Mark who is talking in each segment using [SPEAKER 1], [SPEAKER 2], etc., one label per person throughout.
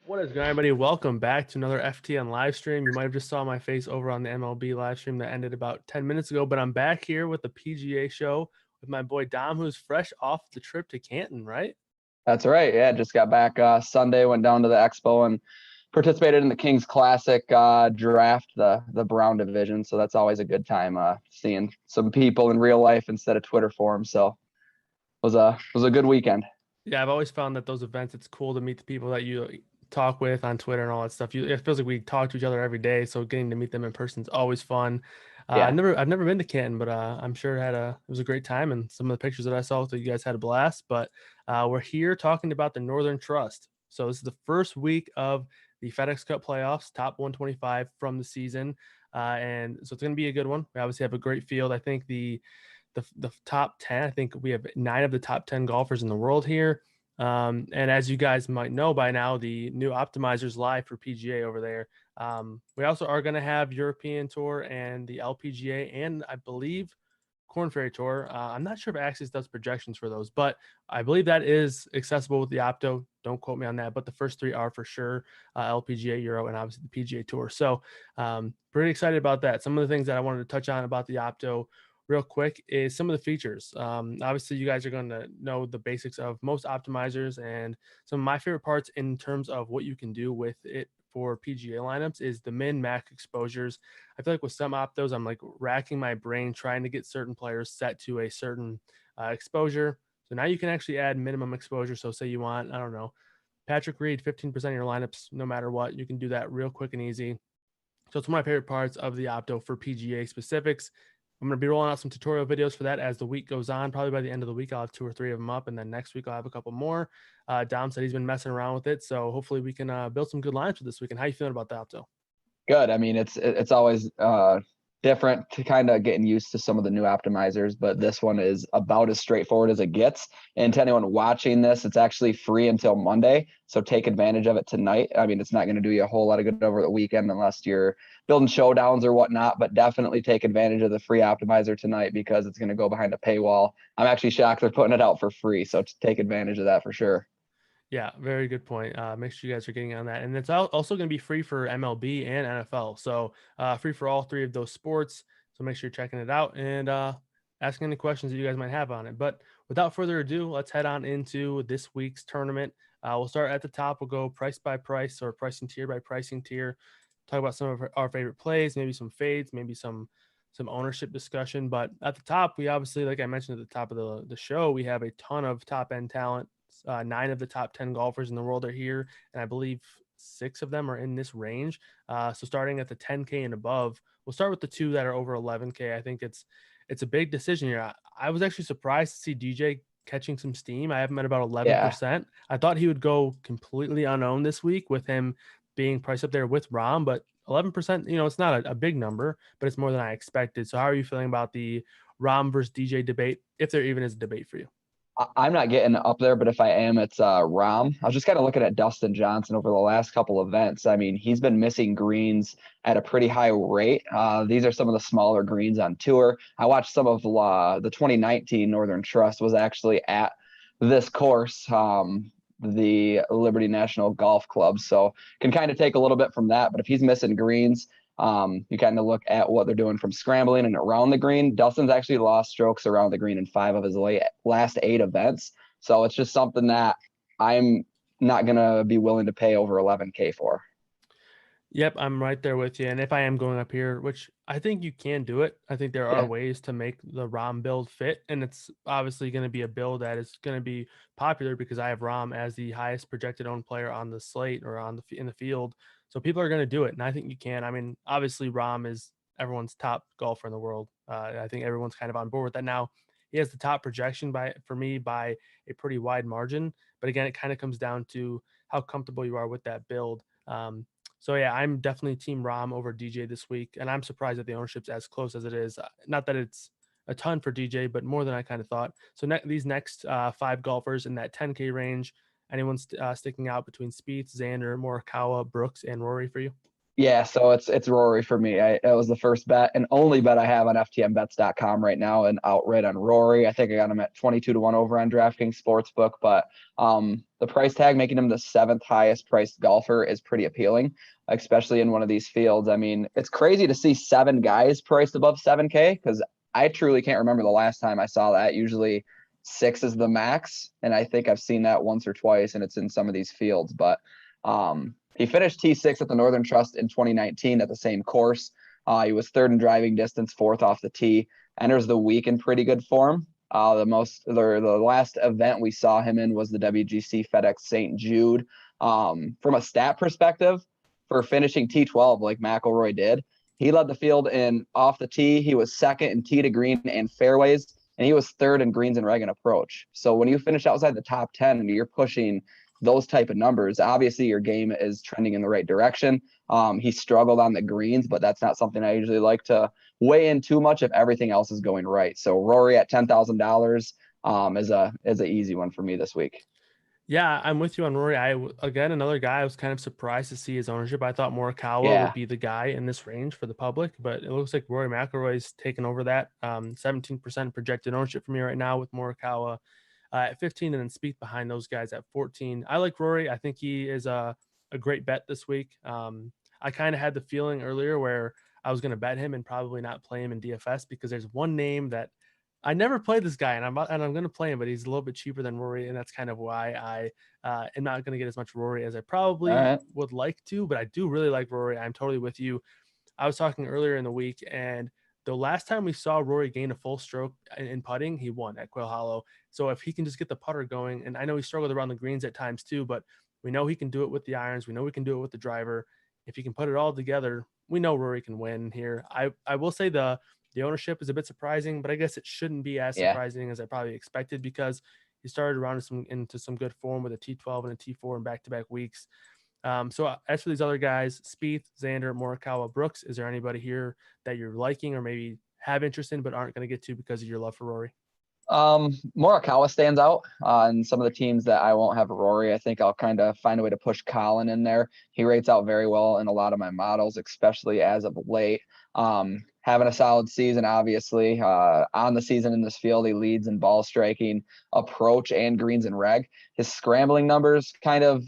[SPEAKER 1] What is going on, everybody? Welcome back to another FTN live stream. You might have just saw my face over on the MLB live stream that ended about 10 minutes ago, but I'm back here with the PGA show with my boy Dom, who's fresh off the trip to Canton, right?
[SPEAKER 2] That's right. Yeah, just got back Sunday, went down to the expo and participated in the Kings Classic draft, the Brown division. So that's always a good time seeing some people in real life instead of Twitter forums. So it was a good weekend.
[SPEAKER 1] Yeah, I've always found that those events, it's cool to meet the people that you talk with on Twitter and all that stuff. It feels like we talk to each other every day, so getting to meet them in person is always fun.
[SPEAKER 2] Yeah.
[SPEAKER 1] I've never been to Canton, but I'm sure it was a great time, and some of the pictures that I saw, so you guys had a blast. But we're here talking about the Northern Trust. So this is the first week of the FedEx Cup playoffs, top 125 from the season, and so it's going to be a good one. We obviously have a great field. I think the top 10. I think we have 9 of the top 10 golfers in the world here. And as you guys might know by now, the new optimizers live for PGA over there. We also are going to have European Tour and the LPGA, and I believe Corn Ferry Tour. I'm not sure if Axis does projections for those, but I believe that is accessible with the Opto. Don't quote me on that, but the first 3 are for sure LPGA, Euro, and obviously the PGA Tour. So pretty excited about that. Some of the things that I wanted to touch on about the Opto real quick is some of the features. Obviously, you guys are going to know the basics of most optimizers, and some of my favorite parts in terms of what you can do with it for PGA lineups is the min max exposures. I feel like with some optos, I'm like racking my brain trying to get certain players set to a certain exposure. So now you can actually add minimum exposure. So say you want, I don't know, Patrick Reed, 15% of your lineups, no matter what, you can do that real quick and easy. So it's one of my favorite parts of the Opto for PGA specifics. I'm going to be rolling out some tutorial videos for that as the week goes on. Probably by the end of the week, I'll have 2 or 3 of them up, and then next week I'll have a couple more. Dom said he's been messing around with it, so hopefully we can build some good lines for this week. And how you feeling about that, Opto?
[SPEAKER 2] Good. I mean, it's always different to kind of getting used to some of the new optimizers, but this one is about as straightforward as it gets. And to anyone watching this, it's actually free until Monday, so take advantage of it tonight. I mean, it's not going to do you a whole lot of good over the weekend unless you're building showdowns or whatnot, but definitely take advantage of the free optimizer tonight because it's going to go behind a paywall. I'm actually shocked they're putting it out for free, so take advantage of that for sure.
[SPEAKER 1] Yeah, very good point. Make sure you guys are getting on that. And it's also going to be free for MLB and NFL. So free for all 3 of those sports. So make sure you're checking it out and asking any questions that you guys might have on it. But without further ado, let's head on into this week's tournament. We'll start at the top. We'll go price by price or pricing tier by pricing tier. Talk about some of our favorite plays, maybe some fades, maybe some ownership discussion. But at the top, we obviously, like I mentioned at the top of the show, we have a ton of top end talent. 9 of the top 10 golfers in the world are here, and I believe 6 of them are in this range. So starting at the 10K and above, we'll start with the 2 that are over 11K. I think it's a big decision here. I was actually surprised to see DJ catching some steam. I have him at about
[SPEAKER 2] Yeah.
[SPEAKER 1] 11%. I thought he would go completely unowned this week with him being priced up there with Rom, but 11%, it's not a big number, but it's more than I expected. So how are you feeling about the Rom versus DJ debate, if there even is a debate for you?
[SPEAKER 2] I'm not getting up there, but if I am, it's Rom. I was just kind of looking at Dustin Johnson over the last couple events. I mean, he's been missing greens at a pretty high rate. These are some of the smaller greens on tour. I watched some of the 2019 Northern Trust was actually at this course, the Liberty National Golf Club. So can kind of take a little bit from that. But if he's missing greens, you kind of look at what they're doing from scrambling and around the green. Dustin's actually lost strokes around the green in 5 of his last 8 events. So it's just something that I'm not going to be willing to pay over 11K for.
[SPEAKER 1] Yep, I'm right there with you. And if I am going up here, which I think you can do it, I think there are
[SPEAKER 2] Yeah.
[SPEAKER 1] ways to make the ROM build fit. And it's obviously going to be a build that is going to be popular because I have ROM as the highest projected owned player on the slate or in the field. So people are going to do it. And I think you can. I mean, obviously, ROM is everyone's top golfer in the world. I think everyone's kind of on board with that now. He has the top projection for me by a pretty wide margin. But again, it kind of comes down to how comfortable you are with that build. So yeah, I'm definitely team Rom over DJ this week, and I'm surprised that the ownership's as close as it is. Not that it's a ton for DJ, but more than I kind of thought. So these next 5 golfers in that 10K range, anyone sticking out between Spieth, Xander, Morikawa, Brooks, and Rory for you?
[SPEAKER 2] Yeah, so it's Rory for me. That was the first bet and only bet I have on FTNbets.com right now, and outright on Rory. I think I got him at 22-1 over on DraftKings Sportsbook, but the price tag making him the seventh highest priced golfer is pretty appealing, especially in one of these fields. I mean, it's crazy to see 7 guys priced above 7K because I truly can't remember the last time I saw that. Usually 6 is the max, and I think I've seen that once or twice, and it's in some of these fields, but he finished T6 at the Northern Trust in 2019 at the same course. He was third in driving distance, fourth off the tee. Enters the week in pretty good form. The last event we saw him in was the WGC FedEx St. Jude. From a stat perspective, for finishing T12 like McIlroy did, he led the field in off the tee. He was second in tee to green and fairways, and he was third in greens and reg and approach. So when you finish outside the top 10 and you're pushing those type of numbers, obviously your game is trending in the right direction. He struggled on the greens, but that's not something I usually like to weigh in too much if everything else is going right. So Rory at $10,000 is an easy one for me this week.
[SPEAKER 1] Yeah, I'm with you on Rory. Again, another guy I was kind of surprised to see his ownership. I thought Morikawa would
[SPEAKER 2] Yeah.
[SPEAKER 1] be the guy in this range for the public, but it looks like Rory McIlroy's taken over that. 17% projected ownership for me right now with Morikawa at 15, and then Spieth behind those guys at 14. I like Rory. I think he is a great bet this week. I kind of had the feeling earlier where I was going to bet him and probably not play him in DFS because there's one name that I never played this guy, and I'm going to play him, but he's a little bit cheaper than Rory, and that's kind of why I am not going to get as much Rory as I
[SPEAKER 2] All
[SPEAKER 1] probably
[SPEAKER 2] right.
[SPEAKER 1] would like to. But I do really like Rory. I'm totally with you. I was talking earlier in the week, and the last time we saw Rory gain a full stroke in putting, he won at Quail Hollow. So if he can just get the putter going, and I know he struggled around the greens at times too, but we know he can do it with the irons. We know we can do it with the driver. If he can put it all together, we know Rory can win here. I will say the ownership is a bit surprising, but I guess it shouldn't be as
[SPEAKER 2] Yeah.
[SPEAKER 1] surprising as I probably expected because he started around into some good form with a T12 and a T4 in back-to-back weeks. So as for these other guys, Spieth, Xander, Morikawa, Brooks, is there anybody here that you're liking or maybe have interest in but aren't going to get to because of your love for Rory?
[SPEAKER 2] Morikawa stands out on some of the teams that I won't have Rory. I think I'll kind of find a way to push Colin in there. He rates out very well in a lot of my models, especially as of late. Having a solid season, obviously. On the season in this field, he leads in ball striking, approach, and greens and reg. His scrambling numbers kind of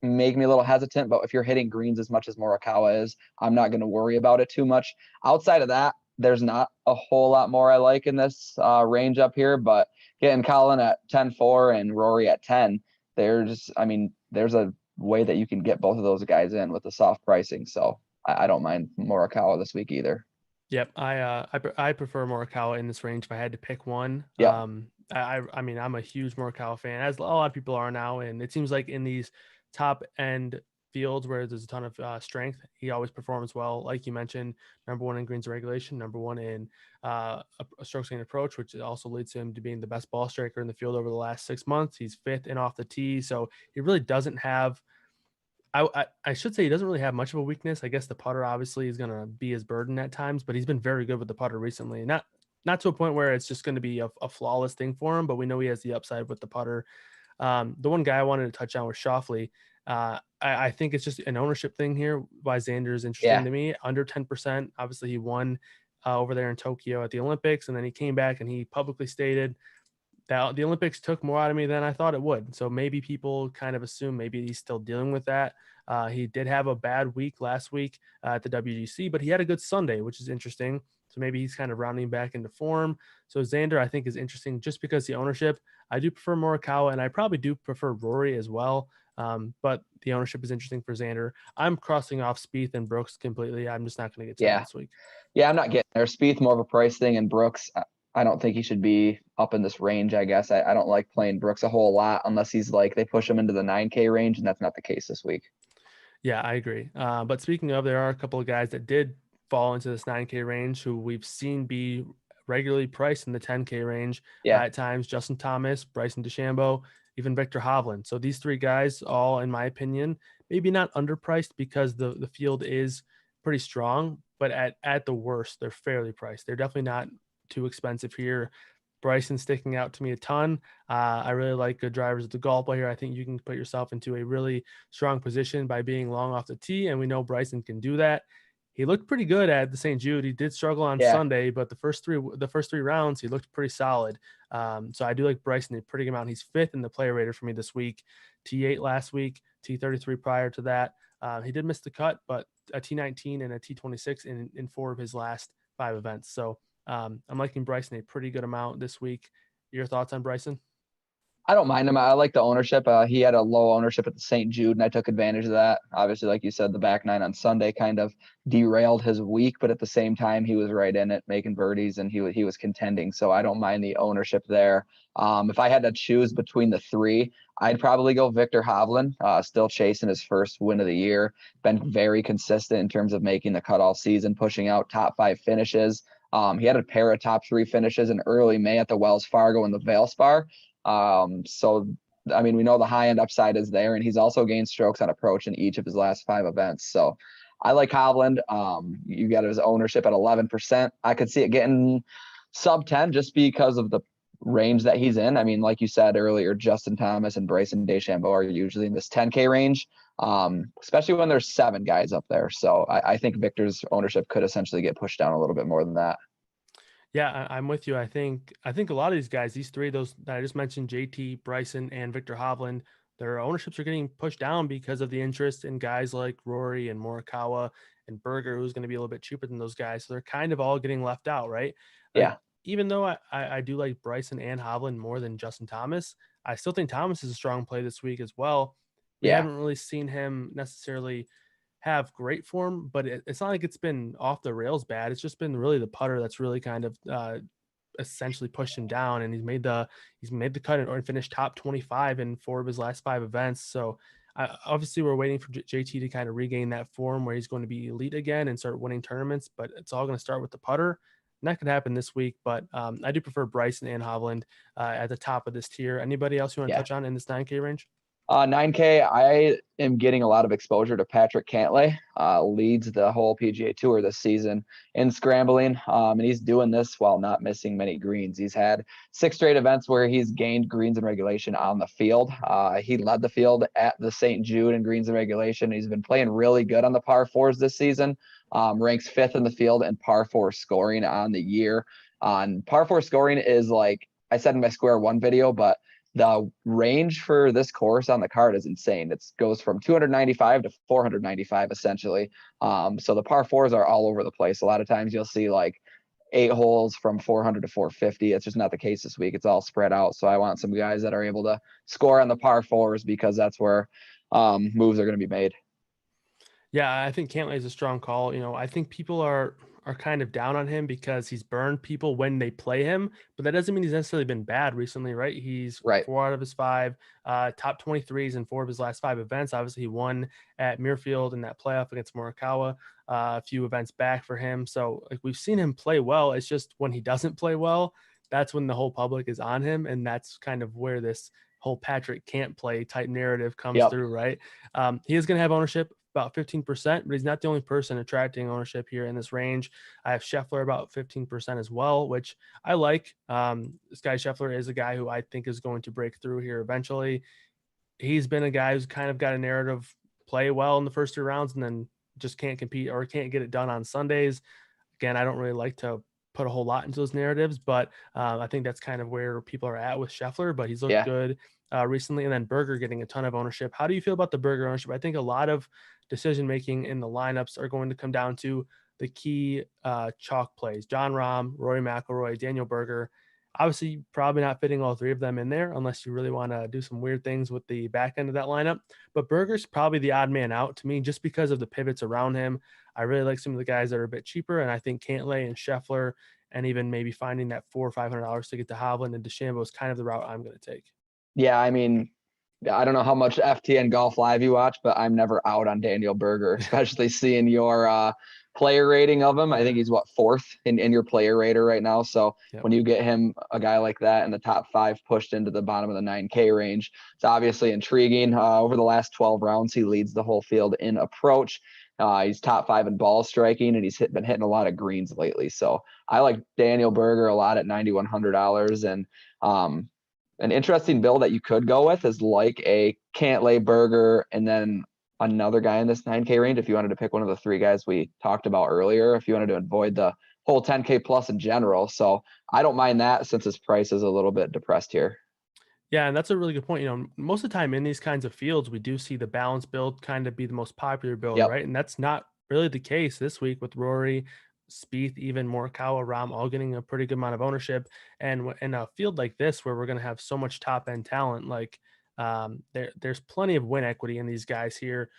[SPEAKER 2] make me a little hesitant, but if you're hitting greens as much as Morikawa is, I'm not going to worry about it too much. Outside of that, there's not a whole lot more I like in this range up here, but getting Colin at 10-4 and Rory at 10, there's a way that you can get both of those guys in with the soft pricing. So I don't mind Morikawa this week either.
[SPEAKER 1] Yep, I prefer Morikawa in this range if I had to pick one.
[SPEAKER 2] Yep.
[SPEAKER 1] I mean I'm a huge Morikawa fan, as a lot of people are now, and it seems like in these top end fields where there's a ton of strength, he always performs well. Like you mentioned, number one in greens regulation, number one in a strokes gained approach, which also leads to him to being the best ball striker in the field over the last 6 months. He's fifth in off the tee, so he really doesn't have. I should say he doesn't really have much of a weakness. I guess the putter obviously is going to be his burden at times, but he's been very good with the putter recently. Not to a point where it's just going to be a flawless thing for him, but we know he has the upside with the putter. The one guy I wanted to touch on was Schauffele. I think it's just an ownership thing here. Why Xander is interesting to me. Under 10%. Obviously, he won over there in Tokyo at the Olympics, and then he came back and he publicly stated that the Olympics took more out of me than I thought it would. So maybe people kind of assume maybe he's still dealing with that. He did have a bad week last week at the WGC, but he had a good Sunday, which is interesting. So maybe he's kind of rounding back into form. So Xander, I think, is interesting just because the ownership. I do prefer Morikawa, and I probably do prefer Rory as well. But the ownership is interesting for Xander. I'm crossing off Spieth and Brooks completely. I'm just not going to get to them this week.
[SPEAKER 2] Yeah, I'm not getting there. Spieth more of a price thing, and Brooks, I don't think he should be up in this range, I guess. I don't like playing Brooks a whole lot unless he's like they push him into the 9K range, and that's not the case this week.
[SPEAKER 1] Yeah, I agree. But speaking of, there are a couple of guys that did fall into this 9K range who we've seen be regularly priced in the 10K range at times. Justin Thomas, Bryson DeChambeau, even Victor Hovland. So these three guys, all in my opinion, maybe not underpriced because the field is pretty strong, but at the worst, they're fairly priced. They're definitely not too expensive here. Bryson sticking out to me a ton. I really like good drivers at the golf ball here. I think you can put yourself into a really strong position by being long off the tee, and we know Bryson can do that. He looked pretty good at the St. Jude. He did struggle on
[SPEAKER 2] Yeah.
[SPEAKER 1] Sunday, but the first three rounds he looked pretty solid. So I do like Bryson a pretty good amount. He's fifth in the player rater for me this week. T8 last week, T33 prior to that. He did miss the cut, but a T19 and a T26 in 4 of his last 5 events. So I'm liking Bryson a pretty good amount this week. Your thoughts on Bryson?
[SPEAKER 2] I don't mind him. I like the ownership. He had a low ownership at the St. Jude, and I took advantage of that. Obviously, like you said, the back nine on Sunday kind of derailed his week, but at the same time, he was right in it, making birdies, and he was contending. So I don't mind the ownership there. If I had to choose between the three, I'd probably go Victor Hovland, still chasing his first win of the year. Been very consistent in terms of making the cut all season, pushing out top 5 finishes. He had a pair of top 3 finishes in early May at the Wells Fargo and the Valspar. So, I mean, we know the high end upside is there, and he's also gained strokes on approach in each of his last 5 events. So I like Hovland. You got his ownership at 11%. I could see it getting sub 10 just because of the range that he's in. I mean, like you said earlier, Justin Thomas and Bryson DeChambeau are usually in this 10K range, especially when there's 7 guys up there. So I think Victor's ownership could essentially get pushed down a little bit more than that.
[SPEAKER 1] Yeah, I'm with you. I think a lot of these guys, these three, those that I just mentioned, JT, Bryson, and Victor Hovland, their ownerships are getting pushed down because of the interest in guys like Rory and Morikawa and Berger, who's going to be a little bit cheaper than those guys. So they're kind of all getting left out, right? Like,
[SPEAKER 2] Yeah.
[SPEAKER 1] even though I do like Bryson and Hovland more than Justin Thomas, I still think Thomas is a strong play this week as well. We
[SPEAKER 2] Yeah.
[SPEAKER 1] haven't really seen him necessarily have great form, but it's not like it's been off the rails bad. It's just been really the putter that's really kind of essentially pushed him down, and he's made the cut and finished top 25 in 4 of his last 5 events. So obviously we're waiting for JT to kind of regain that form where he's going to be elite again and start winning tournaments, but it's all going to start with the putter. And that could happen this week, but I do prefer Bryson and Hovland at the top of this tier. Anybody else you want to touch on in this 9K range?
[SPEAKER 2] 9K, I am getting a lot of exposure to Patrick Cantlay. Leads the whole PGA Tour this season in scrambling, and he's doing this while not missing many greens. He's had 6 straight events where he's gained greens in regulation on the field. He led the field at the St. Jude in greens in regulation. He's been playing really good on the par 4s this season. Ranks 5th in the field in par 4 scoring on the year. On par 4 scoring is, like I said in my square 1 video, but the range for this course on the card is insane. It goes from 295 to 495 essentially. So the par 4s are all over the place. A lot of times you'll see like 8 holes from 400 to 450. It's just not the case this week. It's all spread out. So I want some guys that are able to score on the par 4s because that's where moves are going to be made.
[SPEAKER 1] Yeah, I think Cantlay is a strong call. I think people are kind of down on him because he's burned people when they play him, but that doesn't mean he's necessarily been bad recently, right? He's
[SPEAKER 2] Right.
[SPEAKER 1] 4 out of his 5 top 23s in 4 of his last 5 events. Obviously, he won at Muirfield in that playoff against Morikawa a few events back for him. So like we've seen him play well. It's just when he doesn't play well, that's when the whole public is on him, and that's kind of where this whole Patrick can't play type narrative comes through, right? He is going to have ownership about 15%, but he's not the only person attracting ownership here in this range. I have Scheffler about 15% as well, which I like. This guy Scheffler is a guy who I think is going to break through here eventually. He's been a guy who's kind of got a narrative, play well in the first 2 rounds and then just can't compete or can't get it done on Sundays. Again, I don't really like to put a whole lot into those narratives, but I think that's kind of where people are at with Scheffler, but he's looked good recently. And then Berger getting a ton of ownership. How do you feel about the Berger ownership? I think a lot of decision-making in the lineups are going to come down to the key chalk plays. Jon Rahm, Rory McIlroy, Daniel Berger. Obviously, probably not fitting all 3 of them in there unless you really want to do some weird things with the back end of that lineup. But Berger's probably the odd man out to me just because of the pivots around him. I really like some of the guys that are a bit cheaper, and I think Cantlay and Scheffler and even maybe finding that $400 or $500 to get to Hovland and DeChambeau is kind of the route I'm going to take.
[SPEAKER 2] Yeah, I mean, I don't know how much FTN Golf Live you watch, but I'm never out on Daniel Berger, especially seeing your player rating of him. I think he's 4th in your player rater right now. So when you get him, a guy like that in the top 5 pushed into the bottom of the 9K range, it's obviously intriguing. Over the last 12 rounds, he leads the whole field in approach. He's top 5 in ball striking, and he's been hitting a lot of greens lately. So I like Daniel Berger a lot at $9,100. And an interesting build that you could go with is like a Cantlay Berger and then another guy in this 9K range. If you wanted to pick one of the 3 guys we talked about earlier, if you wanted to avoid the whole 10K plus in general. So I don't mind that since his price is a little bit depressed here.
[SPEAKER 1] Yeah, and that's a really good point. Most of the time in these kinds of fields, we do see the balance build kind of be the most popular build,
[SPEAKER 2] Yep.
[SPEAKER 1] right? And that's not really the case this week with Rory, Spieth, even Morikawa, Rahm, all getting a pretty good amount of ownership. And in a field like this, where we're going to have so much top end talent, like there's plenty of win equity in these guys here.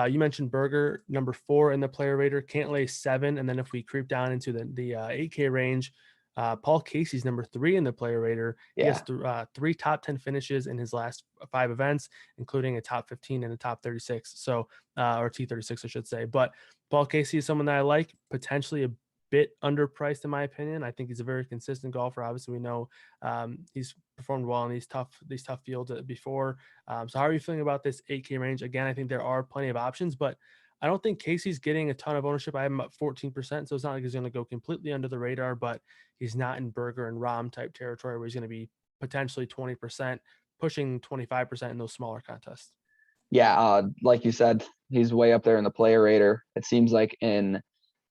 [SPEAKER 1] You mentioned Berger, number 4 in the player rater, Cantlay 7, and then if we creep down into the 8K range. Paul Casey's number 3 in the player rater. He has 3 top 10 finishes in his last 5 events, including a top 15 and a top 36. So, or T36, I should say. But Paul Casey is someone that I like, potentially a bit underpriced in my opinion. I think he's a very consistent golfer. Obviously, we know he's performed well in these tough fields before. So, how are you feeling about this 8K range? Again, I think there are plenty of options, but I don't think Casey's getting a ton of ownership. I have him at 14%, so it's not like he's going to go completely under the radar, but he's not in Berger and Rahm type territory where he's going to be potentially 20%, pushing 25% in those smaller contests.
[SPEAKER 2] Yeah, like you said, he's way up there in the player rater. It seems like in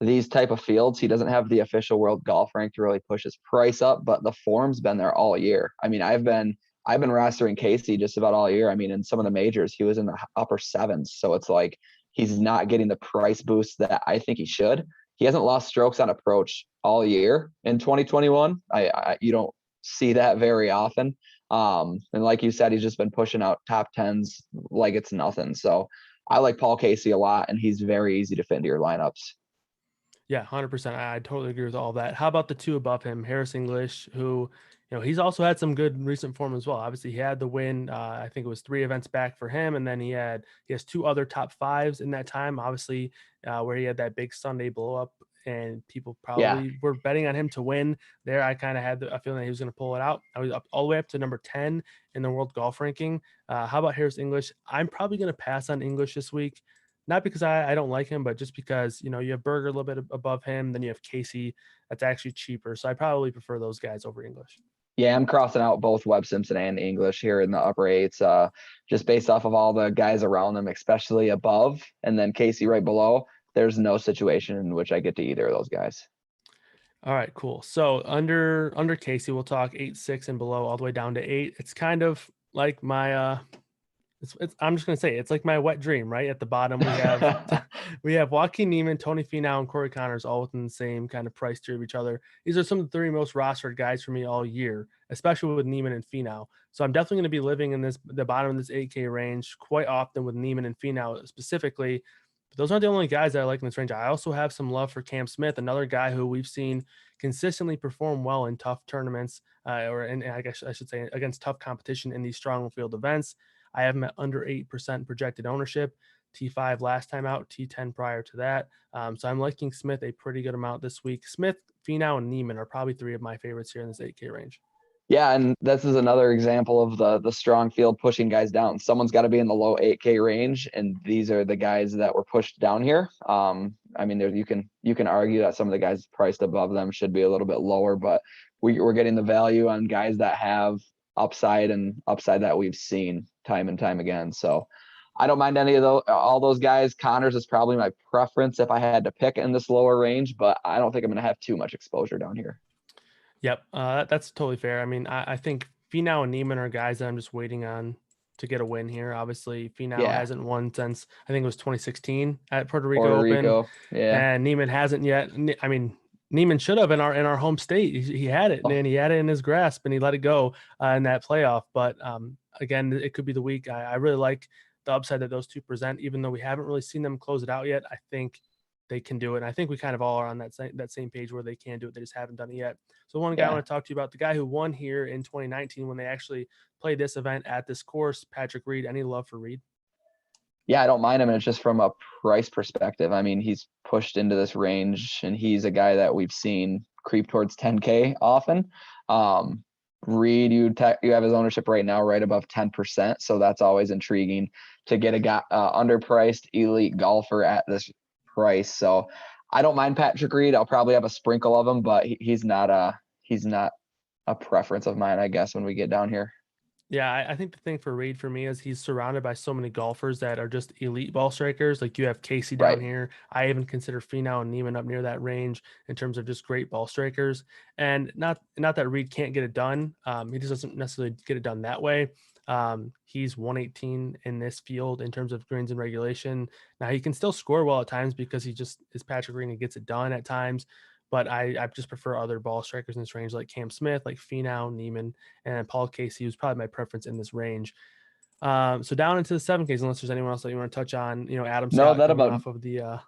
[SPEAKER 2] these type of fields, he doesn't have the official world golf rank to really push his price up, but the form's been there all year. I mean, I've been rostering Casey just about all year. I mean, in some of the majors, he was in the upper 7s. So it's like he's not getting the price boost that I think he should. He hasn't lost strokes on approach all year in 2021. You don't see that very often. And like you said, he's just been pushing out top 10s like it's nothing. So I like Paul Casey a lot, and he's very easy to fit into your lineups.
[SPEAKER 1] Yeah, 100%. I totally agree with all that. How about the 2 above him, Harris English, who, he's also had some good recent form as well. Obviously, he had the win. I think it was 3 events back for him, and then he has 2 other top 5s in that time. Obviously, where he had that big Sunday blow up, and people probably were betting on him to win. There, I kind of had a feeling that he was going to pull it out. I was up all the way up to number 10 in the world golf ranking. How about Harris English? I'm probably going to pass on English this week. Not because I don't like him, but just because, you have Berger a little bit above him. Then you have Casey. That's actually cheaper. So I probably prefer those guys over English.
[SPEAKER 2] Yeah, I'm crossing out both Webb Simpson and English here in the upper 8s, just based off of all the guys around them, especially above, and then Casey right below. There's no situation in which I get to either of those guys.
[SPEAKER 1] All right, cool. So under Casey, we'll talk 8-6 and below all the way down to 8. It's kind of like my I'm just gonna say it's like my wet dream, right? At the bottom, we have Joaquin Niemann, Tony Finau, and Corey Connors all within the same kind of price tier of each other. These are some of the 3 most rostered guys for me all year, especially with Niemann and Finau. So I'm definitely going to be living in the bottom of this 8K range quite often with Niemann and Finau specifically. But those aren't the only guys that I like in this range. I also have some love for Cam Smith, another guy who we've seen consistently perform well in tough tournaments, I guess I should say against tough competition in these strong field events. I have him at under 8% projected ownership, T5 last time out, T10 prior to that. So I'm liking Smith a pretty good amount this week. Smith, Finau, and Niemann are probably 3 of my favorites here in this 8K range.
[SPEAKER 2] Yeah, and this is another example of the strong field pushing guys down. Someone's got to be in the low 8K range, and these are the guys that were pushed down here. I mean, you can argue that some of the guys priced above them should be a little bit lower, but we're getting the value on guys that have upside that we've seen time and time again. So I don't mind any of all those guys. Connors is probably my preference if I had to pick in this lower range, but I don't think I'm going to have too much exposure down here.
[SPEAKER 1] Yep, that's totally fair. I mean, I think Finau and Niemann are guys that I'm just waiting on to get a win here. Obviously, Finau hasn't won since I think it was 2016 at Puerto Rico Open.
[SPEAKER 2] Yeah,
[SPEAKER 1] and Niemann hasn't yet. I mean, Niemann should have in our home state. He had it, and he had it in his grasp, and he let it go in that playoff. But again, it could be the week. I really like the upside that those 2 present, even though we haven't really seen them close it out yet. I think they can do it. And I think we kind of all are on that same page where they can do it. They just haven't done it yet. So one guy I want to talk to you about, the guy who won here in 2019 when they actually played this event at this course, Patrick Reed. Any love for Reed?
[SPEAKER 2] Yeah, I don't mind him. And it's just from a price perspective. I mean, he's pushed into this range, and he's a guy that we've seen creep towards 10K often. Reed, you have his ownership right now right above 10%. So that's always intriguing to get a guy underpriced elite golfer at this price. So I don't mind Patrick Reed. I'll probably have a sprinkle of him, but he's not a preference of mine, I guess, when we get down here.
[SPEAKER 1] Yeah, I think the thing for Reed for me is he's surrounded by so many golfers that are just elite ball strikers. Like you have Casey down
[SPEAKER 2] Right.
[SPEAKER 1] here. I even consider Finau and Neiman up near that range in terms of just great ball strikers. And not that Reed can't get it done. He just doesn't necessarily get it done that way. He's 118 in this field in terms of greens and regulation. Now he can still score well at times because he just is Patrick Reed and gets it done at times. But I just prefer other ball strikers in this range like Cam Smith, like Finau, Neiman, and Paul Casey, who's probably my preference in this range. So down into the 7Ks, unless there's anyone else that you want to touch on, Adam
[SPEAKER 2] No,
[SPEAKER 1] Scott
[SPEAKER 2] that
[SPEAKER 1] coming
[SPEAKER 2] about
[SPEAKER 1] off of the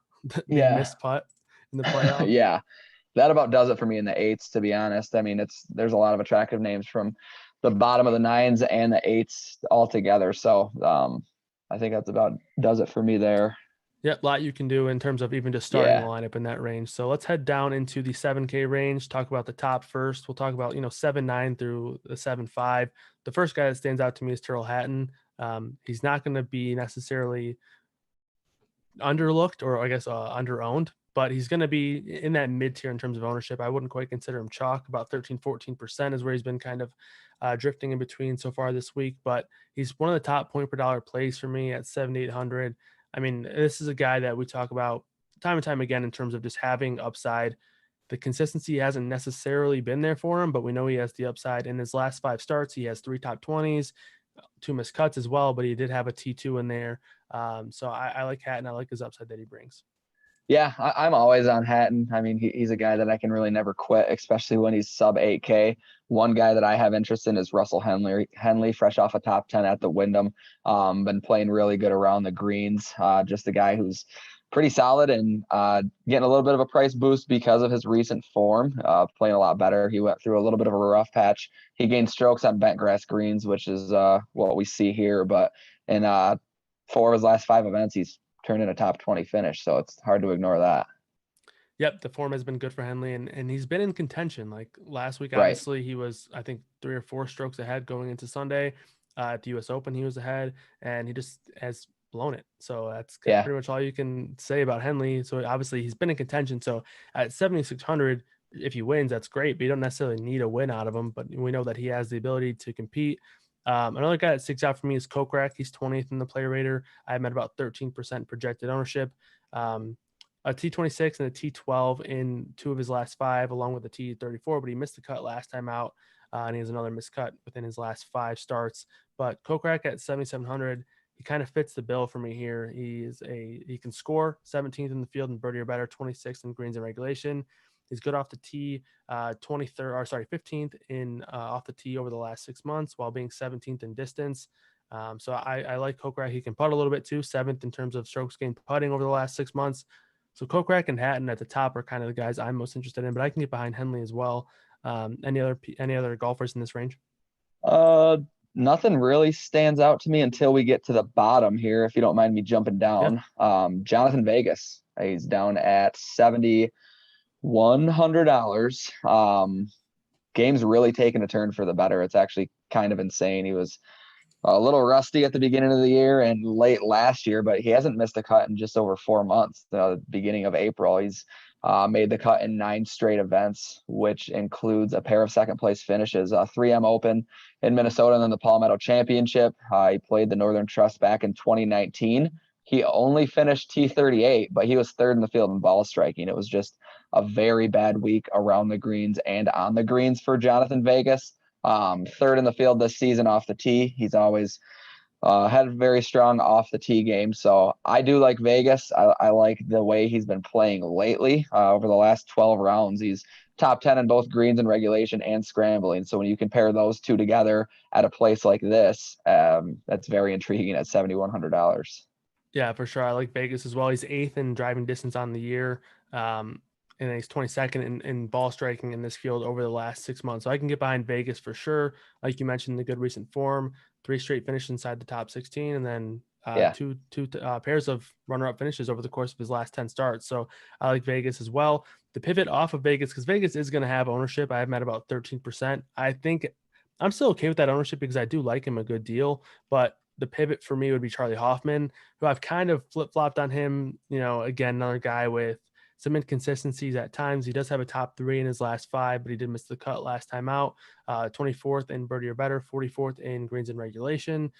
[SPEAKER 2] yeah.
[SPEAKER 1] missed putt in the playoff.
[SPEAKER 2] Yeah. That about does it for me in the eights, to be honest. I mean, there's a lot of attractive names from the bottom of the nines and the eights all together. So I think that's about does it for me there.
[SPEAKER 1] Yep, a lot you can do in terms of even just starting the
[SPEAKER 2] Yeah.
[SPEAKER 1] lineup in that range. So let's head down into the 7K range, talk about the top first. We'll talk about, 7-9 through the 7-5. The first guy that stands out to me is Tyrrell Hatton. He's not going to be necessarily underlooked or I guess underowned, but he's going to be in that mid tier in terms of ownership. I wouldn't quite consider him chalk. About 13-14% is where he's been kind of drifting in between so far this week, but he's one of the top point per dollar plays for me at 7,800. I mean, this is a guy that we talk about time and time again in terms of just having upside. The consistency hasn't necessarily been there for him, but we know he has the upside. In his last 5 starts, he has 3 top 20s, 2 missed cuts as well, but he did have a T2 in there. So I like Hatton. I like his upside that he brings.
[SPEAKER 2] Yeah, I'm always on Hatton. I mean, he's a guy that I can really never quit, especially when he's sub 8K. One guy that I have interest in is Russell Henley. Henley, fresh off a top 10 at the Wyndham, been playing really good around the greens. Just a guy who's pretty solid and getting a little bit of a price boost because of his recent form, playing a lot better. He went through a little bit of a rough patch. He gained strokes on bent grass greens, which is what we see here. But in 4 of his last 5 events, he's turned in a top 20 finish. So it's hard to ignore that.
[SPEAKER 1] Yep, the form has been good for Henley, and he's been in contention. Like last week,
[SPEAKER 2] Right.
[SPEAKER 1] obviously, he was, I think, 3 or 4 strokes ahead going into Sunday. At the U.S. Open, he was ahead, and he just has blown it. So that's
[SPEAKER 2] Yeah.
[SPEAKER 1] pretty much all you can say about Henley. So obviously, he's been in contention. So at 7,600, if he wins, that's great, but you don't necessarily need a win out of him. But we know that he has the ability to compete. Another guy that sticks out for me is Kokrak. He's 20th in the player rater. I'm at about 13% projected ownership. A T26 and a T12 in 2 of his last 5, along with a T34, but he missed the cut last time out, and he has another missed cut within his last 5 starts. But Kokrak at 7,700, he kind of fits the bill for me here. He can score 17th in the field in birdie or better, 26th in greens and regulation. He's good off the tee, 15th in off the tee over the last 6 months, while being 17th in distance. So I like Kokrak. He can putt a little bit too, 7th in terms of strokes gained putting over the last 6 months. So Kokrak and Hatton at the top are kind of the guys I'm most interested in, but I can get behind Henley as well. Any other golfers in this range?
[SPEAKER 2] Nothing really stands out to me until we get to the bottom here, if you don't mind me jumping down.
[SPEAKER 1] Yeah.
[SPEAKER 2] Jonathan Vegas, he's down at $7,100. Game's really taken a turn for the better. It's actually kind of insane. He was a little rusty at the beginning of the year and late last year, but he hasn't missed a cut in just over 4 months. The beginning of April, he's made the cut in 9 straight events, which includes a pair of second place finishes, a 3M Open in Minnesota and then the Palmetto Championship. He played the Northern Trust back in 2019. He only finished T38, but he was 3rd in the field in ball striking. It was just a very bad week around the greens and on the greens for Jonathan Vegas. 3rd in the field this season off the tee. He's always had a very strong off the tee game. So I do like Vegas. I like the way he's been playing lately. Over the last 12 rounds, he's top 10 in both greens and regulation and scrambling. So when you compare those two together at a place like this, that's very intriguing at $7,100.
[SPEAKER 1] Yeah, for sure. I like Vegas as well. He's 8th in driving distance on the year. And he's 22nd in ball striking in this field over the last 6 months. So I can get behind Vegas for sure. Like you mentioned, the good recent form, 3 straight finishes inside the top 16, and then two pairs of runner-up finishes over the course of his last 10 starts. So I like Vegas as well. The pivot off of Vegas, because Vegas is going to have ownership. I have him at about 13%. I think I'm still okay with that ownership because I do like him a good deal, but the pivot for me would be Charlie Hoffman, who I've kind of flip-flopped on him. Again, another guy with some inconsistencies at times. He does have a top 3 in his last 5, but he did miss the cut last time out. 24th in birdie or better, 44th in greens in regulation,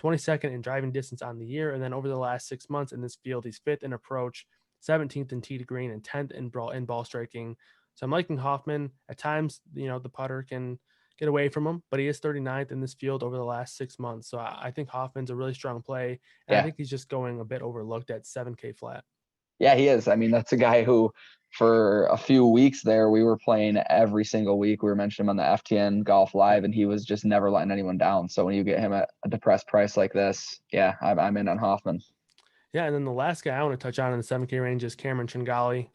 [SPEAKER 1] 22nd in driving distance on the year. And then over the last 6 months in this field, he's 5th in approach, 17th in tee to green, and 10th in ball striking. So I'm liking Hoffman. At times, the putter can get away from him, but he is 39th in this field over the last 6 months. So I think Hoffman's a really strong play. And I think he's just going a bit overlooked at 7K flat.
[SPEAKER 2] Yeah, he is. I mean, that's a guy who for a few weeks there, we were playing every single week. We were mentioning him on the FTN Golf Live, and he was just never letting anyone down. So when you get him at a depressed price like this, yeah, I'm in on Hoffman.
[SPEAKER 1] Yeah, and then the last guy I want to touch on in the 7K range is Cameron Chingali,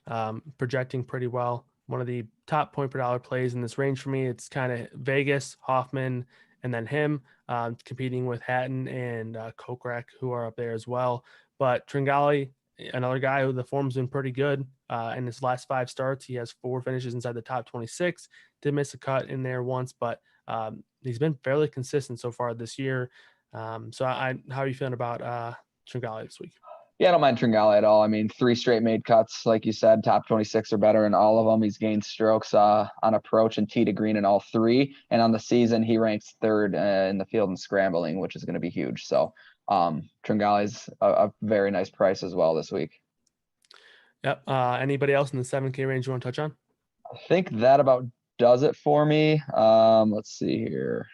[SPEAKER 1] projecting pretty well. One of the top point per dollar plays in this range for me. It's kind of Vegas, Hoffman, and then him competing with Hatton and Kokrak, who are up there as well. But Tringali, another guy who the form's been pretty good. In his last 5 starts, he has 4 finishes inside the top 26. Did miss a cut in there once, but he's been fairly consistent so far this year. So how are you feeling about Chingali this week?
[SPEAKER 2] Yeah, I don't mind Chingali at all. I mean, 3 straight made cuts, like you said, top 26 or better in all of them. He's gained strokes on approach and tee to green in all 3. And on the season, he ranks 3rd in the field in scrambling, which is going to be huge. So Chingali's a very nice price as well this week.
[SPEAKER 1] Yep. Anybody else in the 7K range you want to touch on?
[SPEAKER 2] I think that about does it for me. Let's see here.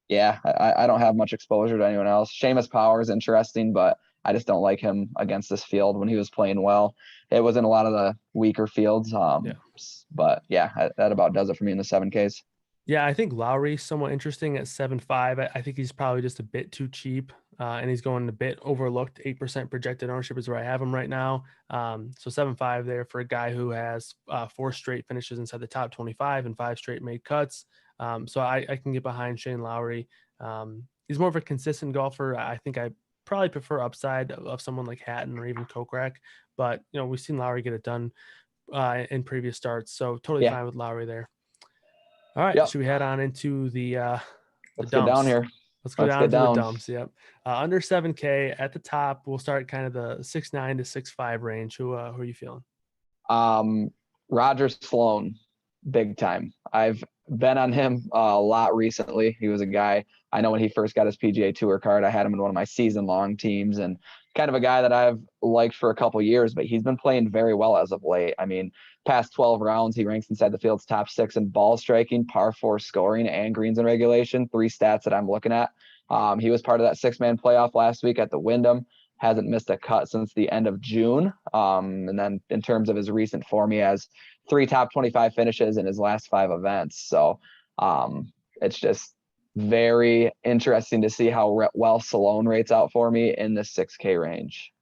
[SPEAKER 2] Yeah, I don't have much exposure to anyone else. Seamus Power is interesting, but I just don't like him against this field when he was playing well. It was in a lot of the weaker fields. But yeah, that about does it for me in the 7Ks.
[SPEAKER 1] Yeah, I think Lowry's somewhat interesting at 7.5. I think he's probably just a bit too cheap, and he's going a bit overlooked. 8% projected ownership is where I have him right now. So 7.5 there for a guy who has 4 straight finishes inside the top 25 and 5 straight made cuts. So I can get behind Shane Lowry. He's more of a consistent golfer. I think I probably prefer upside of someone like Hatton or even Kokrak, but we've seen Lowry get it done in previous starts. So totally fine with Lowry there. All right, Should we head on into the
[SPEAKER 2] Let's
[SPEAKER 1] dumps?
[SPEAKER 2] get down here.
[SPEAKER 1] Let's go down to the dumps. Yep. Under 7K at the top, we'll start kind of the 6.9 to 6.5 range. Who are you feeling?
[SPEAKER 2] Roger Sloan, big time. I've been on him a lot recently. He was a guy, I know when he first got his PGA Tour card, I had him in one of my season-long teams, and kind of a guy that I've liked for a couple years, but he's been playing very well as of late. I mean, past 12 rounds, he ranks inside the field's top 6 in ball striking, par 4 scoring, and greens in regulation. 3 stats that I'm looking at. He was part of that 6-man playoff last week at the Wyndham. Hasn't missed a cut since the end of June. And then in terms of his recent form, he has 3 top 25 finishes in his last 5 events. So it's just very interesting to see how well Sloan rates out for me in the 6K range.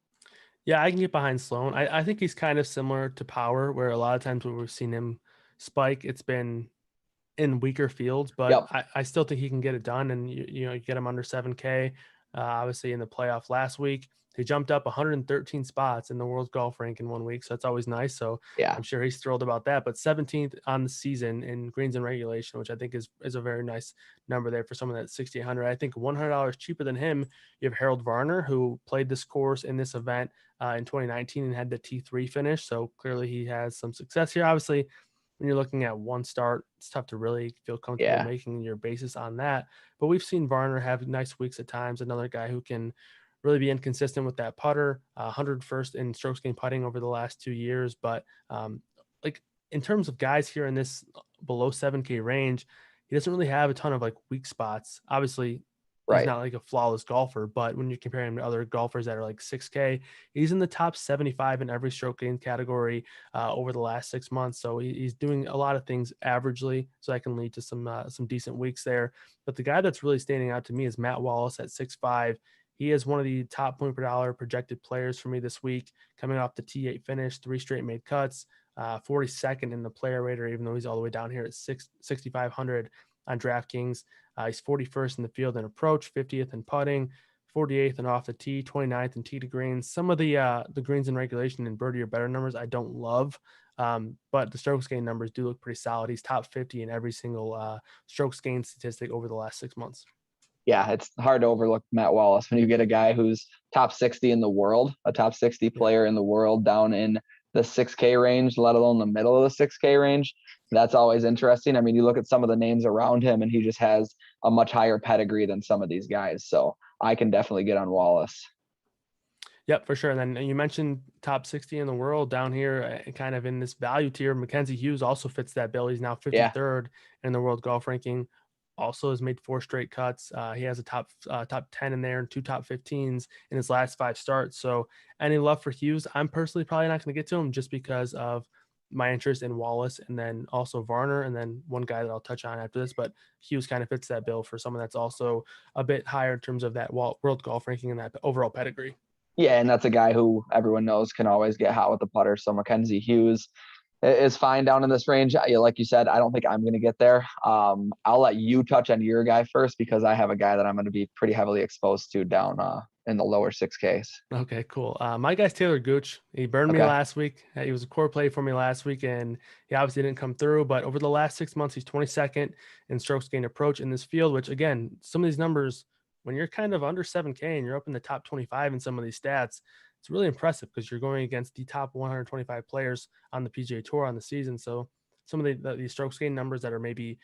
[SPEAKER 1] Yeah, I can get behind Sloan. I think he's kind of similar to Power, where a lot of times when we've seen him spike, it's been in weaker fields, but I still think he can get it done. And you get him under 7K. Obviously in the playoff last week, he jumped up 113 spots in the world golf rank in 1 week. So that's always nice. So I'm sure he's thrilled about that, but 17th on the season in greens and regulation, which I think is a very nice number there for someone that's 6,800. I think $100 cheaper than him. You have Harold Varner, who played this course in this event in 2019 and had the T3 finish. So clearly he has some success here. Obviously, when you're looking at one start, it's tough to really feel comfortable making your basis on that. But we've seen Varner have nice weeks at times. Another guy who can really be inconsistent with that putter, 101st in strokes gained putting over the last 2 years. But like in terms of guys here in this below 7K range, he doesn't really have a ton of like weak spots. Obviously, he's not like a flawless golfer, but when you compare him to other golfers that are like 6K, he's in the top 75 in every stroke gain category over the last 6 months. So he's doing a lot of things averagely, so that can lead to some decent weeks there. But the guy that's really standing out to me is Matt Wallace at 6.5. He is one of the top point per dollar projected players for me this week, coming off the T8 finish, 3 straight made cuts, 42nd in the player rater, even though he's all the way down here at 6,500 on DraftKings. He's 41st in the field in approach, 50th in putting, 48th and off the tee, 29th in tee to greens. Some of the greens in regulation and birdie or better numbers I don't love, but the strokes gain numbers do look pretty solid. He's top 50 in every single strokes gain statistic over the last 6 months.
[SPEAKER 2] Yeah, it's hard to overlook Matt Wallace when you get a guy who's top 60 in the world, a top 60
[SPEAKER 1] Yeah.
[SPEAKER 2] player in the world down in the 6K range, let alone the middle of the 6K range. That's always interesting. I mean, you look at some of the names around him and he just has a much higher pedigree than some of these guys. So I can definitely get on Wallace.
[SPEAKER 1] Yep, for sure. And then you mentioned top 60 in the world down here, kind of in this value tier. Mackenzie Hughes also fits that bill. He's now
[SPEAKER 2] Yeah.
[SPEAKER 1] 53rd in the world golf ranking. Also has made 4 straight cuts. He has a top 10 in there and 2 top 15s in his last 5 starts. So any love for Hughes? I'm personally probably not going to get to him just because of my interest in Wallace and then also Varner and then one guy that I'll touch on after this. But Hughes kind of fits that bill for someone that's also a bit higher in terms of that world golf ranking and that overall pedigree.
[SPEAKER 2] Yeah, and that's a guy who everyone knows can always get hot with the putter. So Mackenzie Hughes is fine down in this range. Like you said, I don't think I'm going to get there. I'll let you touch on your guy first because I have a guy that I'm going to be pretty heavily exposed to down in the lower 6Ks.
[SPEAKER 1] Okay, cool. My guy's Taylor Gooch. He burned me
[SPEAKER 2] Okay.
[SPEAKER 1] last week. He was a core play for me last week, and he obviously didn't come through. But over the last 6 months, he's 22nd in strokes gained approach in this field, which, again, some of these numbers, when you're kind of under 7K and you're up in the top 25 in some of these stats, it's really impressive because you're going against the top 125 players on the PGA Tour on the season. So some of these strokes gained numbers that are maybe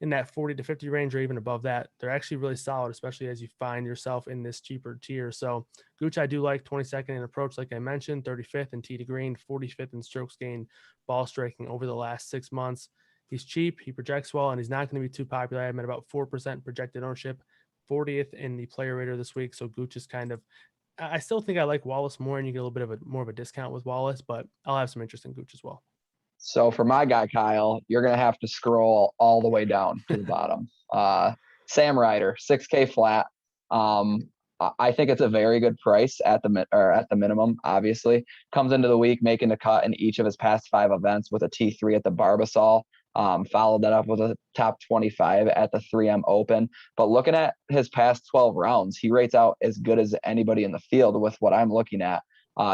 [SPEAKER 1] in that 40 to 50 range or even above that, they're actually really solid, especially as you find yourself in this cheaper tier. So Gooch, I do like 22nd in approach, like I mentioned, 35th in tee to green, 45th in strokes gained ball striking over the last 6 months. He's cheap, he projects well, and he's not going to be too popular. I'm at about 4% projected ownership, 40th in the player rater this week. So Gooch is kind of, I still think I like Wallace more, and you get a little bit of more of a discount with Wallace, but I'll have some interest in Gooch as well.
[SPEAKER 2] So for my guy, Kyle, you're going to have to scroll all the way down to the bottom. Sam Ryder, 6K flat. Um, I think it's a very good price at the minimum. Obviously, comes into the week making a cut in each of his past 5 events with a T3 at the Barbasol. Followed that up with a top 25 at the 3M Open. But looking at his past 12 rounds, he rates out as good as anybody in the field with what I'm looking at.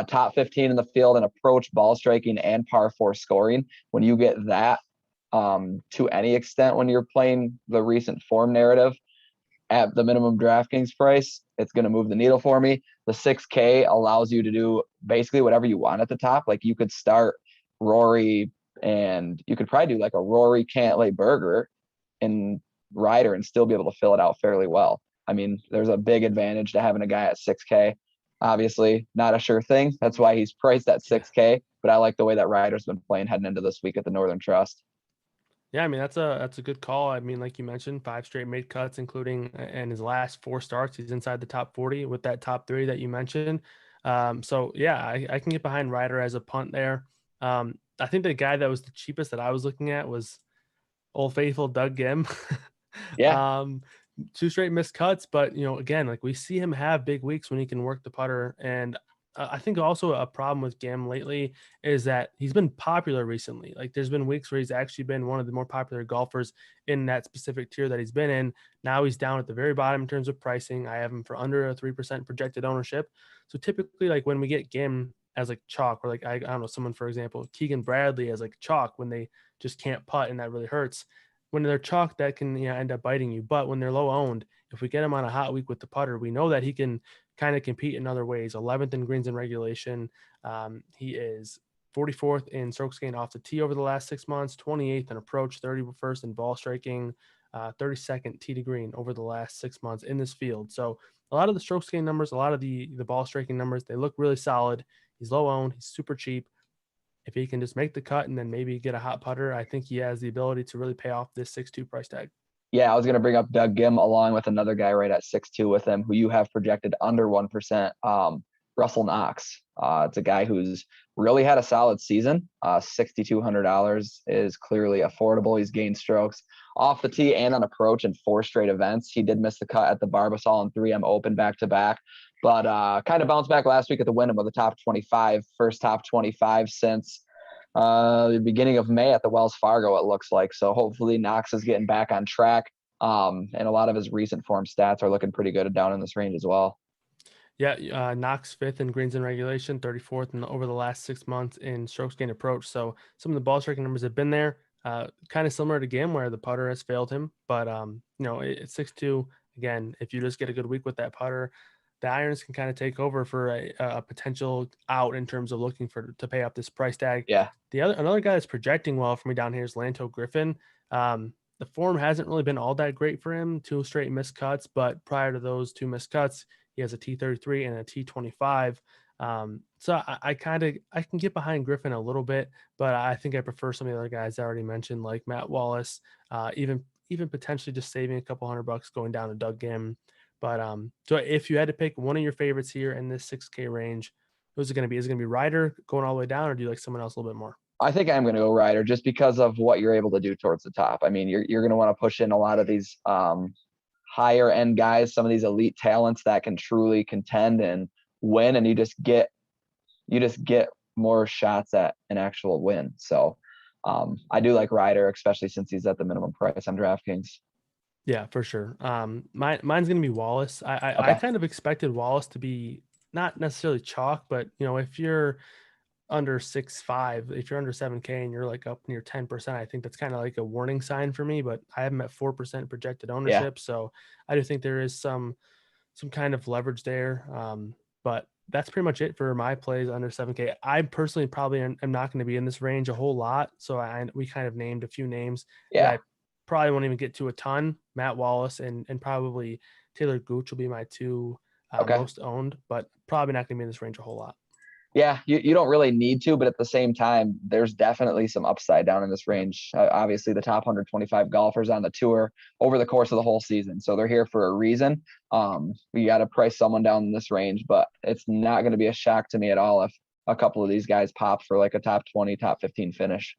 [SPEAKER 2] Top 15 in the field in approach, ball striking, and par 4 scoring. When you get that to any extent when you're playing the recent form narrative at the minimum DraftKings price, it's going to move the needle for me. The 6K allows you to do basically whatever you want at the top. Like you could start Rory and you could probably do like a Rory Cantlay Burger in Ryder and still be able to fill it out fairly well. I mean, there's a big advantage to having a guy at 6K. Obviously, not a sure thing. That's why he's priced at 6K. But I like the way that Ryder's been playing heading into this week at the Northern Trust.
[SPEAKER 1] Yeah, I mean that's a good call. I mean, like you mentioned, 5 straight made cuts, including in his last 4 starts, he's inside the top 40 with that top 3 that you mentioned. So yeah, I can get behind Ryder as a punt there. I think the guy that was the cheapest that I was looking at was Old Faithful Doug Gim.
[SPEAKER 2] Yeah.
[SPEAKER 1] um, 2 straight missed cuts, but again, like we see him have big weeks when he can work the putter, and I think also a problem with Gam lately is that he's been popular recently. Like there's been weeks where he's actually been one of the more popular golfers in that specific tier that he's been in. Now he's down at the very bottom in terms of pricing. I have him for under a 3% projected ownership. So typically, like when we get Gim as like chalk, or like I don't know, someone for example, Keegan Bradley as like chalk when they just can't putt and that really hurts. When they're chalk, that can end up biting you. But when they're low owned, if we get him on a hot week with the putter, we know that he can kind of compete in other ways. 11th in greens and regulation. He is 44th in strokes gained off the tee over the last 6 months, 28th in approach, 31st in ball striking, 32nd tee to green over the last 6 months in this field. So a lot of the strokes gained numbers, a lot of the ball striking numbers, they look really solid. He's low owned. He's super cheap. If he can just make the cut and then maybe get a hot putter, I think he has the ability to really pay off this 6.2 price tag.
[SPEAKER 2] Yeah, I was going to bring up Doug Gim along with another guy right at 6'2" with him who you have projected under 1%, Russell Knox. It's a guy who's really had a solid season. $6,200 is clearly affordable. He's gained strokes off the tee and on approach in 4 straight events. He did miss the cut at the Barbasol and 3M Open back-to-back, but kind of bounced back last week at the Wyndham with a top 25, first top 25 since the beginning of May at the Wells Fargo, it looks like. So hopefully Knox is getting back on track. And a lot of his recent form stats are looking pretty good down in this range as well.
[SPEAKER 1] Yeah, Knox 5th in greens and regulation, 34th in over the last 6 months in strokes gained approach. So some of the ball striking numbers have been there. Kind of similar to Gam where the putter has failed him, but it's 6'2". again, if you just get a good week with that putter, the irons can kind of take over for a potential out in terms of looking to pay up this price tag.
[SPEAKER 2] Yeah.
[SPEAKER 1] Another guy that's projecting well for me down here is Lanto Griffin. The form hasn't really been all that great for him, 2 straight missed cuts, but prior to those 2 missed cuts, he has a T33 and a T25. So I can get behind Griffin a little bit, but I think I prefer some of the other guys I already mentioned, like Matt Wallace, even potentially just saving a couple $100 going down to Doug Gim. But so if you had to pick one of your favorites here in this 6K range, who's it going to be? Is it going to be Ryder going all the way down, or do you like someone else a little bit more?
[SPEAKER 2] I think I'm going to go Ryder just because of what you're able to do towards the top. I mean, you're going to want to push in a lot of these higher end guys, some of these elite talents that can truly contend and win, and you just get more shots at an actual win. So I do like Ryder, especially since he's at the minimum price on DraftKings.
[SPEAKER 1] Yeah, for sure. Mine's gonna be Wallace. I kind of expected Wallace to be not necessarily chalk, but if you're under 6.5, if you're under 7K and you're like up near 10%, I think that's kind of like a warning sign for me. But I have him at 4% projected ownership, so I do think there is some kind of leverage there. But that's pretty much it for my plays under 7K. I personally probably am not going to be in this range a whole lot, so we kind of named a few names that I probably won't even get to a ton. Matt Wallace and probably Taylor Gooch will be my 2 most owned, but probably not going to be in this range a whole lot.
[SPEAKER 2] Yeah, you don't really need to, but at the same time, there's definitely some upside down in this range. Obviously, the top 125 golfers on the tour over the course of the whole season, so they're here for a reason. We got to price someone down in this range, but it's not going to be a shock to me at all if a couple of these guys pop for like a top 20, top 15 finish.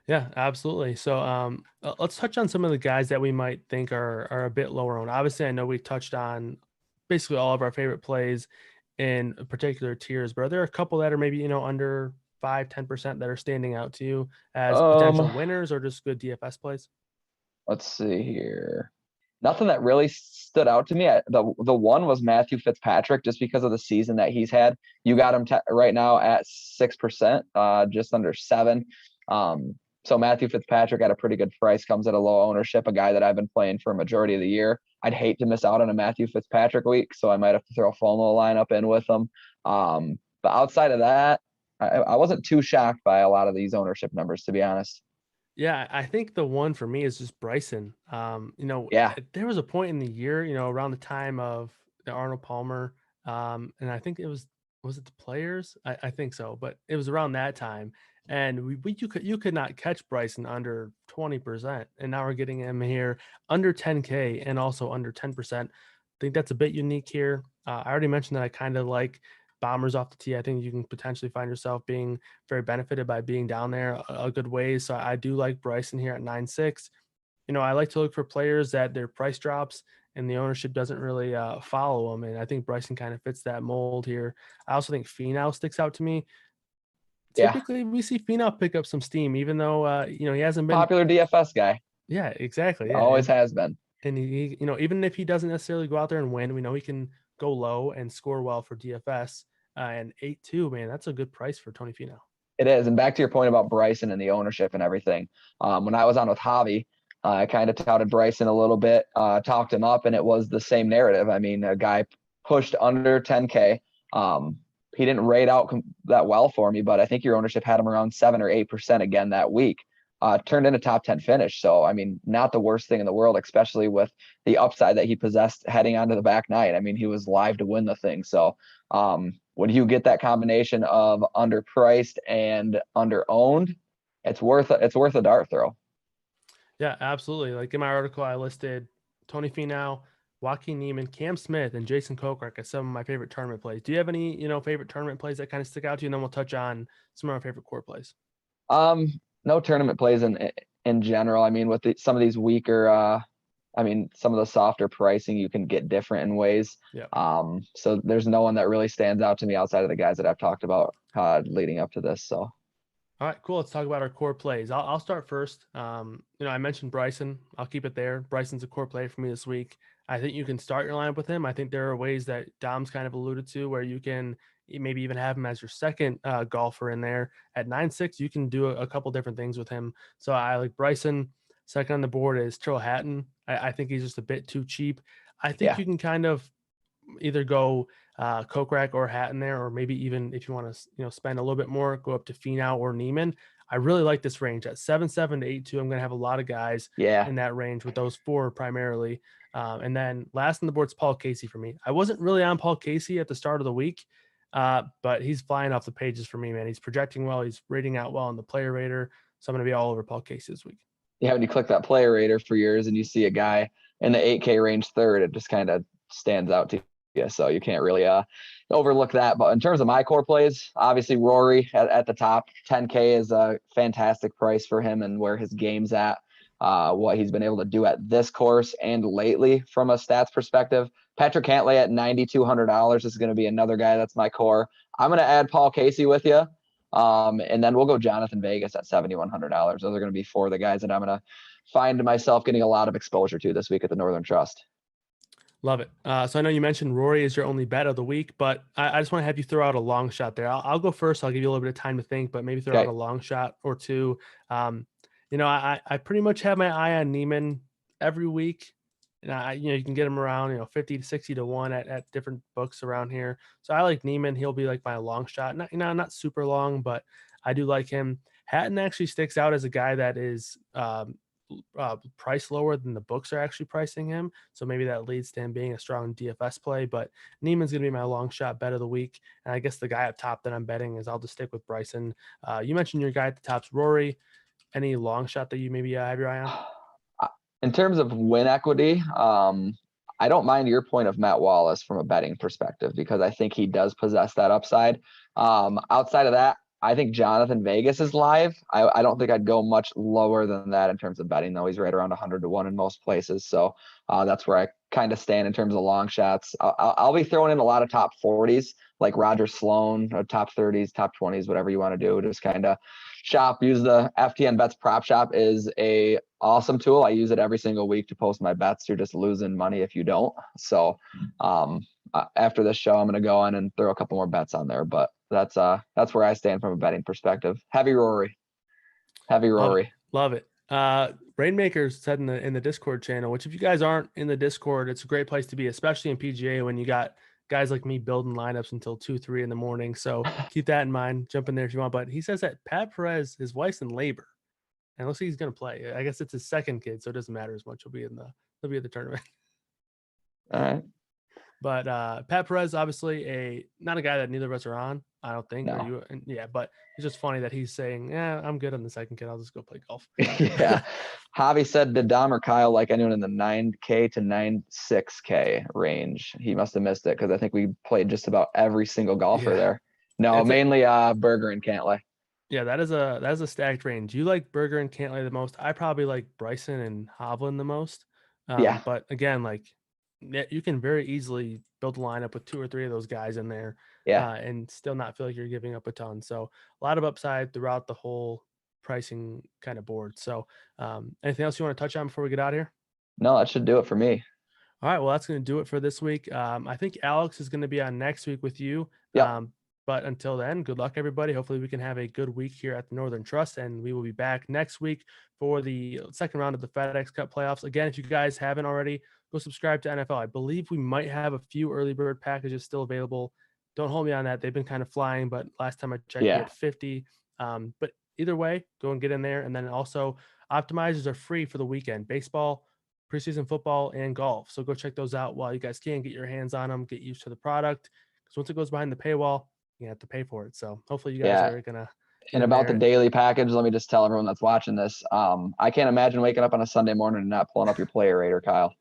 [SPEAKER 1] Yeah, absolutely. So let's touch on some of the guys that we might think are a bit lower owned. Obviously, I know we touched on basically all of our favorite plays in particular tiers, but are there a couple that are maybe, under 5-10% that are standing out to you as potential winners or just good DFS plays?
[SPEAKER 2] Let's see here. Nothing that really stood out to me. The one was Matthew Fitzpatrick, just because of the season that he's had. You got him right now at 6%, just under 7. So Matthew Fitzpatrick at a pretty good price, comes at a low ownership, a guy that I've been playing for a majority of the year. I'd hate to miss out on a Matthew Fitzpatrick week, so I might have to throw a FOMO lineup in with him. But outside of that, I wasn't too shocked by a lot of these ownership numbers, to be honest.
[SPEAKER 1] Yeah, I think the one for me is just Bryson. There was a point in the year, around the time of the Arnold Palmer, and I think was it the Players? I think so, but it was around that time. And you could not catch Bryson under 20%, and now we're getting him here under 10K and also under 10%. I think that's a bit unique here. I already mentioned that I kind of like bombers off the tee. I think you can potentially find yourself being very benefited by being down there a good ways. So I do like Bryson here at 9.6. I like to look for players that their price drops and the ownership doesn't really follow them. And I think Bryson kind of fits that mold here. I also think Finau sticks out to me. Typically, we see Finau pick up some steam, even though he hasn't been
[SPEAKER 2] popular DFS guy.
[SPEAKER 1] Yeah, exactly. Yeah.
[SPEAKER 2] Always has been.
[SPEAKER 1] And he, even if he doesn't necessarily go out there and win, we know he can go low and score well for DFS. And 8.2, man, that's a good price for Tony Finau.
[SPEAKER 2] It is. And back to your point about Bryson and the ownership and everything. When I was on with Javi, I kind of touted Bryson a little bit, talked him up, and it was the same narrative. I mean, a guy pushed under 10K. He didn't rate out that well for me, but I think your ownership had him around 7 or 8% again that week. Turned in a top 10 finish. So, I mean, not the worst thing in the world, especially with the upside that he possessed heading onto the back nine. I mean, he was live to win the thing. So when you get that combination of underpriced and under-owned, it's worth a dart throw.
[SPEAKER 1] Yeah, absolutely. Like in my article, I listed Tony Finau, Joaquin Niemann, Cam Smith, and Jason Kokrak as some of my favorite tournament plays. Do you have any, favorite tournament plays that kind of stick out to you? And then we'll touch on some of our favorite core plays.
[SPEAKER 2] No tournament plays in general. I mean, with some of these weaker, some of the softer pricing, you can get different in ways.
[SPEAKER 1] Yeah.
[SPEAKER 2] So there's no one that really stands out to me outside of the guys that I've talked about leading up to this. So.
[SPEAKER 1] All right, cool. Let's talk about our core plays. I'll start first. I mentioned Bryson. I'll keep it there. Bryson's a core play for me this week. I think you can start your lineup with him. I think there are ways that Dom's kind of alluded to where you can maybe even have him as your second golfer in there. At 9.6, you can do a couple different things with him. So I like Bryson. Second on the board is Hatton. I think he's just a bit too cheap. I think you can kind of either go Kokrak or Hatton there, or maybe even if you want to, spend a little bit more, go up to Finau or Neiman. I really like this range at 7.7 to 8.2. I'm going to have a lot of guys in that range with those four primarily. And then last on the board is Paul Casey for me. I wasn't really on Paul Casey at the start of the week, but he's flying off the pages for me, man. He's projecting well. He's rating out well on the player rater. So I'm going to be all over Paul Casey this week.
[SPEAKER 2] Yeah, when you click that player rater for yours and you see a guy in the 8K range third, it just kind of stands out to you. So you can't really overlook that. But in terms of my core plays, obviously Rory at the top. 10K is a fantastic price for him and where his game's at, what he's been able to do at this course and lately from a stats perspective. Patrick Henley at $9,200 is going to be another guy that's my core. I'm going to add Paul Casey with you. And then we'll go Jonathan Vegas at $7,100. Those are going to be four of the guys that I'm going to find myself getting a lot of exposure to this week at the Northern Trust.
[SPEAKER 1] Love it. So I know you mentioned Rory is your only bet of the week, but I just want to have you throw out a long shot there. I'll go first. I'll give you a little bit of time to think, but maybe throw out a long shot or two. I pretty much have my eye on Neiman every week. And you can get him around, 50 to 60 to 1 at different books around here. So I like Neiman. He'll be like my long shot. Not super long, but I do like him. Hatton actually sticks out as a guy that is priced lower than the books are actually pricing him. So maybe that leads to him being a strong DFS play, but Neiman's going to be my long shot bet of the week. And I guess the guy up top that I'm betting is I'll just stick with Bryson. You mentioned your guy at the top's Rory. Any long shot that you maybe have your eye on?
[SPEAKER 2] In terms of win equity, I don't mind your point of Matt Wallace from a betting perspective because I think he does possess that upside. Outside of that, I think Jonathan Vegas is live. I don't think I'd go much lower than that in terms of betting, though. He's right around 100 to 1 in most places. So that's where I kind of stand in terms of long shots. I'll be throwing in a lot of top 40s like Roger Sloan, or top 30s, top 20s, whatever you want to do. Just kind of shop. Use the FTN Bets Prop Shop is a awesome tool. I use it every single week to post my bets. You're just losing money if you don't. So after this show, I'm going to go in and throw a couple more bets on there. But that's where I stand from a betting perspective. Heavy Rory.
[SPEAKER 1] Love it. Rainmaker said in the Discord channel, which if you guys aren't in the Discord, it's a great place to be, especially in PGA when you got guys like me building lineups until 2-3 in the morning. So keep that in mind. Jump in there if you want. But he says that Pat Perez, his wife's in labor, and looks like he's going to play. I guess it's his second kid, so it doesn't matter as much. He'll be at the tournament.
[SPEAKER 2] All right.
[SPEAKER 1] But Pat Perez, obviously not a guy that neither of us are on, I don't think.
[SPEAKER 2] No.
[SPEAKER 1] But it's just funny that he's saying, "Yeah, I'm good on the second kid. I'll just go play golf."
[SPEAKER 2] Yeah. Javi said, did Dom or Kyle like anyone in the 9K to 9.6K range? He must have missed it because I think we played just about every single golfer there. No, mainly Berger and Cantlay.
[SPEAKER 1] Yeah, that is a stacked range. You like Berger and Cantlay the most. I probably like Bryson and Hovland the most. But again, like you can very easily build a lineup with 2 or 3 of those guys in there, and still not feel like you're giving up a ton. So a lot of upside throughout the whole pricing kind of board. So anything else you want to touch on before we get out of here?
[SPEAKER 2] No, that should do it for me.
[SPEAKER 1] All right, well, that's going to do it for this week. I think Alex is going to be on next week with you. But until then, good luck, everybody. Hopefully we can have a good week here at the Northern Trust, and we will be back next week for the second round of the FedEx Cup playoffs. Again, if you guys haven't already, go subscribe to NFL. I believe we might have a few early bird packages still available. Don't hold me on that. They've been kind of flying, but last time I checked, we had 50. But either way, go and get in there. And then also optimizers are free for the weekend. Baseball, preseason football, and golf. So go check those out while you guys can. Get your hands on them. Get used to the product. Because once it goes behind the paywall, you have to pay for it. So hopefully you guys are going to.
[SPEAKER 2] And about the daily package, let me just tell everyone that's watching this. I can't imagine waking up on a Sunday morning and not pulling up your player rater, Kyle.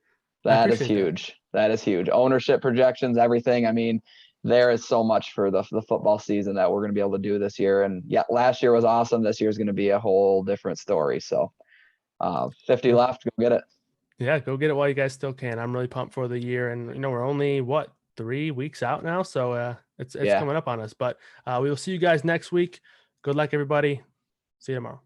[SPEAKER 2] That is huge. That is huge. Ownership projections, everything. I mean, there is so much for the football season that we're going to be able to do this year. And last year was awesome. This year is going to be a whole different story. So 50 left, go get it.
[SPEAKER 1] Yeah, go get it while you guys still can. I'm really pumped for the year. And, we're only, 3 weeks out now. So it's coming up on us. But we will see you guys next week. Good luck, everybody. See you tomorrow.